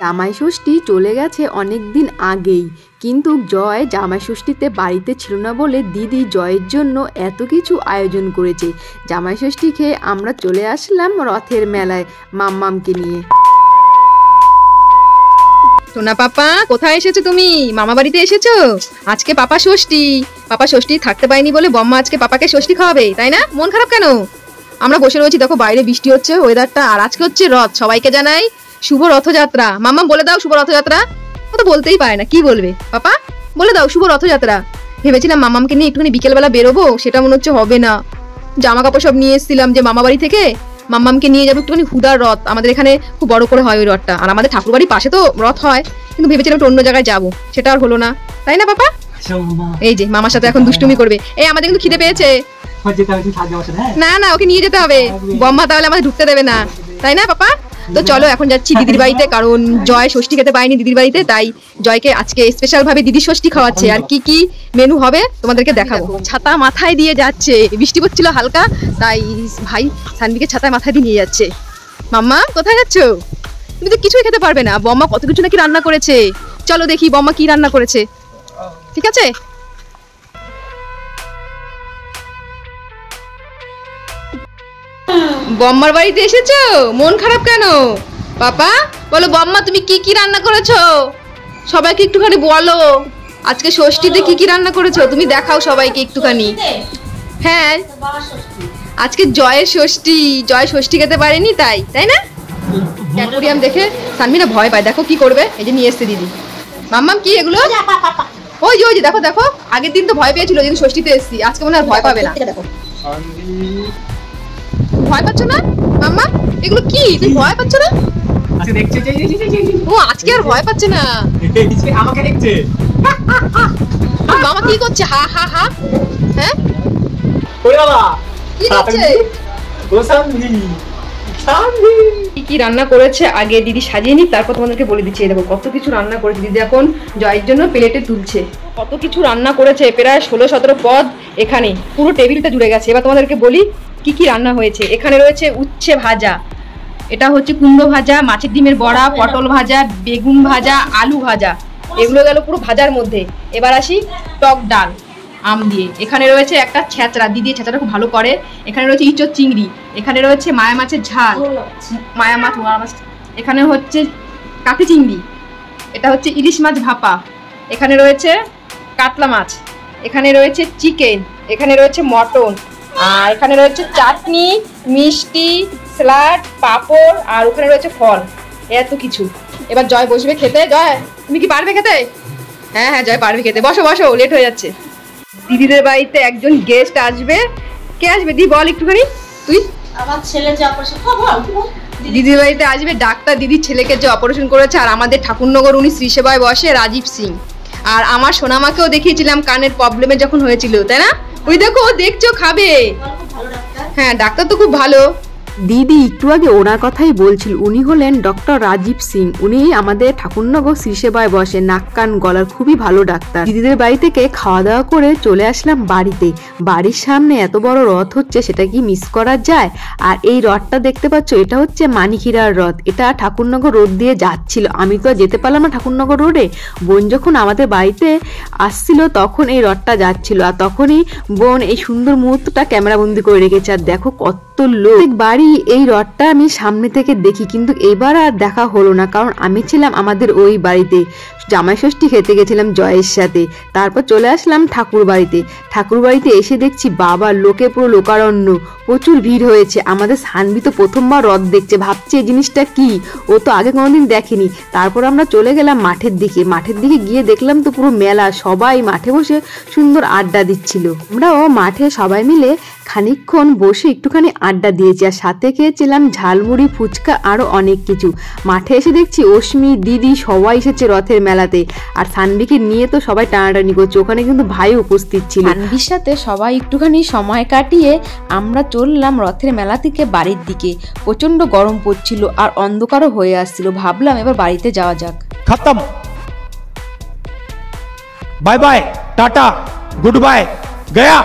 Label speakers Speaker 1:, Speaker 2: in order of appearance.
Speaker 1: জামাই ষষ্ঠী চলে গেছে অনেক দিন আগেই, কিন্তু জয় জামাই ষষ্ঠীতে বাড়িতে ছিল না বলে দিদি জয়ের জন্য এত কিছু আয়োজন করেছে। জামাই ষষ্ঠী খেয়ে আমরা চলে আসলাম রথের মেলায় মাম্মামকে নিয়ে।
Speaker 2: সোনা পাপা, কোথায় এসেছো তুমি? মামা বাড়িতে এসেছো? আজকে পাপা ষষ্ঠী। পাপা ষষ্ঠী থাকতে পারেনি বলে বম্মা আজকে পাপাকে ষষ্ঠী খাওয়াবে, তাই না? মন খারাপ কেন? আমরা বসে রয়েছি, দেখো বাইরে বৃষ্টি হচ্ছে, ওয়েদারটা। আর আজকে হচ্ছে রথ। সবাইকে জানাই শুভ রথযাত্রা। মাম্মা বলে দাও শুভ রথযাত্রা। ও তো বলতেই পারে না, কি বলবে? পাপা বলে দাও শুভ রথযাত্রা। ভেবেছিলাম মামামকে নিয়ে একটুখানি বিকেলবেলা বেরোবো, সেটা মনে হচ্ছে হবে না। জামা কাপড় সব নিয়ে এসেছিলাম যে মামা বাড়ি থেকে, মাম্মামকে নিয়ে যাবো একটুখানি হুদার রথ। আমাদের এখানে খুব বড় করে হয় ওই রথটা, আর আমাদের ঠাকুর বাড়ির পাশে তো রথ হয়, কিন্তু ভেবেছিলাম একটু অন্য জায়গায় যাবো, সেটা আর হলো না, তাই না পাপা? এই যে মামার সাথে এখন দুষ্টুমি করবে। এই আমাদের কিন্তু খিদে পেয়েছে। না না, ওকে নিয়ে যেতে হবে, বম্মা তাহলে আমাদের ঢুকতে দেবে না, তাই না পাপা? তো চলো এখন যাচ্ছি দিদির বাড়িতে, কারণ জয় ষষ্ঠী খেতে পায়নি দিদির বাড়িতে, তাই জয়কে আজকে স্পেশাল ভাবে দিদি ষষ্ঠী খাওয়াচ্ছে। আর কি কি মেনু হবে তোমাদেরকে দেখাবো। ছাতা মাথায় দিয়ে যাচ্ছে, বৃষ্টি পড়ছিল হালকা, তাই ভাই সানবিকে ছাতায় মাথায় দিয়ে নিয়ে যাচ্ছে। মাম্মা কোথায় যাচ্ছ? তুমি তো কিছুই খেতে পারবে না, বম্মা কত কিছু নাকি রান্না করেছে। চলো দেখি বম্মা কি রান্না করেছে, ঠিক আছে? বম্মার বাড়িতে এসেছো, মন খারাপ কেন? পাপা বলো, বম্মা তুমি কি কি রান্না করেছো? সবাইকে একটুখানি বলো আজকে ষষ্ঠীতে কি কি রান্না করেছো, তুমি দেখাও সবাইকে একটুখানি। হ্যাঁ আজকে জয়ের ষষ্ঠী, জয় ষষ্ঠী খেতে পারেনি, তাই তাই না? অ্যাকোরিয়াম দেখে সানমিনা ভয় পায়, দেখো কি করবে। এই যে নিয়ে এসছে দিদি। মাম্মাম কি এগুলো? ওই যে ওই যে দেখো দেখো, আগের দিন তো ভয় পেয়েছিল যেদিন ষষ্ঠীতে এসেছি, আজকে মনে হয় ভয় পাবে না। দেখো ভয় পাচ্ছ না মাম্মা? এগুলো কি, তুমি ভয় পাচ্ছ না? ও আজকে আর ভয় পাচ্ছে না, আমাকে দেখছে। মামা কি করছে? হা হা হা। হ্যাঁ কি করছে? কি কি রান্না করেছে আগে দিদি সাজিয়ে নি, তারপর তোমাদেরকে বলে দিচ্ছি। দেখো কত কিছু রান্না করেছে দিদি, এখন জয়ের জন্য প্লেটে তুলছে। কত কিছু রান্না করেছে, প্রায় 16-17 পদ এখানে, পুরো টেবিলটা জুড়ে গেছে। এবার তোমাদেরকে বলি কি কি রান্না হয়েছে। এখানে রয়েছে উচ্ছে ভাজা, এটা হচ্ছে কুমড়ো ভাজা, মাছের ডিমের বড়া, পটল ভাজা, বেগুন ভাজা, আলু ভাজা, এগুলো গেল পুরো ভাজার মধ্যে। এবার আসি টক ডাল আম দিয়ে। এখানে রয়েছে একটা ছেঁচড়া, দিদি ছেঁচড়া খুব ভালো করে। এখানে রয়েছে ইঁচড় চিংড়ি, এখানে রয়েছে মায়া মাছের ঝাল, মায়া মাছ, এখানে হচ্ছে কাঠি চিংড়ি, এটা হচ্ছে ইলিশ মাছ ভাপা, এখানে রয়েছে কাতলা মাছ, এখানে রয়েছে চিকেন, এখানে রয়েছে মটন, আর এখানে রয়েছে চাটনি, মিষ্টি, স্যালাড, পাঁপড়, আর ওখানে রয়েছে ফল। এত কিছু। এবার জয় বসবে খেতে। জয় তুমি কি পারবে খেতে? হ্যাঁ হ্যাঁ জয় পারবে খেতে, বসো বসো, লেট হয়ে যাচ্ছে। দিদিদের বাড়িতে একজন গেস্ট আসবে। কে আসবে দি বল একটুখানি তুই?
Speaker 3: আমার ছেলে যে অপারেশন,
Speaker 2: দিদির বাড়িতে আসবে ডাক্তার, দিদির ছেলেকে যে অপারেশন করেছে। আর আমাদের ঠাকুরনগর উনি শ্রী সেবায় বসে রাজীব সিং। আর আমার সোনামাকেও দেখিয়েছিলাম কানের প্রবলেমে যখন হয়েছিল, তাই না? ওই দেখো দেখছো খাবে। হ্যাঁ ডাক্তার তো খুব ভালো।
Speaker 1: দিদি একটু আগে ওনার কথাই বলছিল, উনি হলেন ডক্টর রাজীব সিং। উনি আমাদের ঠাকুরনগর শ্রী সেবায় বসে, নাক কান গলার খুবই ভালো ডাক্তার। দিদিদের বাড়ি থেকে খাওয়া দাওয়া করে চলে আসলাম বাড়িতে। বাড়ির সামনে এত বড় রথ হচ্ছে, সেটা কি মিস করা যায়? আর এই রথটা দেখতে পাচ্ছ, এটা হচ্ছে মানিকহিরার রথ। এটা ঠাকুরনগর রোড দিয়ে যাচ্ছিল, আমি তো আর যেতে পারলাম না ঠাকুরনগর রোডে। বোন যখন আমাদের বাড়িতে আসছিল তখন এই রথটা যাচ্ছিল, আর তখনই বোন এই সুন্দর মুহূর্তটা ক্যামেরাবন্দি করে রেখেছে। আর দেখো কত লোক বাড়ি এই রথটা আমি সামনে থেকে দেখি, কিন্তু এবার আর দেখা হলো না, কারণ আমি ছিলাম আমাদের ওই বাড়িতে, জামাই ষষ্ঠী খেতে গেছিলাম জয়ের সাথে। তারপর চলে আসলাম ঠাকুর বাড়িতে। ঠাকুর বাড়িতে এসে দেখছি বাবা লোকে পুরো লোকারণ্য, প্রচুর ভিড় হয়েছে। আমাদের সানবি তো প্রথমবার রথ দেখছে, ভাবছে এই জিনিসটা কি, ও তো আগে কোনোদিন দেখেনি। তারপর আমরা চলে গেলাম মাঠের দিকে। মাঠের দিকে গিয়ে দেখলাম তো পুরো মেলা, সবাই মাঠে বসে সুন্দর আড্ডা দিচ্ছিল। আমরাও মাঠে সবাই মিলে খানিকক্ষণ বসে একটুখানি আড্ডা দিয়েছি, আর সাথে খেয়েছিলাম ঝালমুড়ি, ফুচকা, আরো অনেক কিছু। মাঠে এসে দেখছি অশ্মি, দিদি সবাই এসেছে রথের মেলাতে। আর সানবিকে নিয়ে তো সবাই টানাটানি করছে, ওখানে কিন্তু ভাই উপস্থিত ছিল। সানবির সাথে সবাই একটুখানি সময় কাটিয়ে আমরা চললাম রথের মেলা থেকে বাড়ির দিকে। প্রচন্ড গরম পড়ছিল আর অন্ধকারও হয়ে আসছিল, ভাবলাম এবার বাড়িতে যাওয়া যাক।
Speaker 4: খতম, bye bye, tata, good bye, Gaya.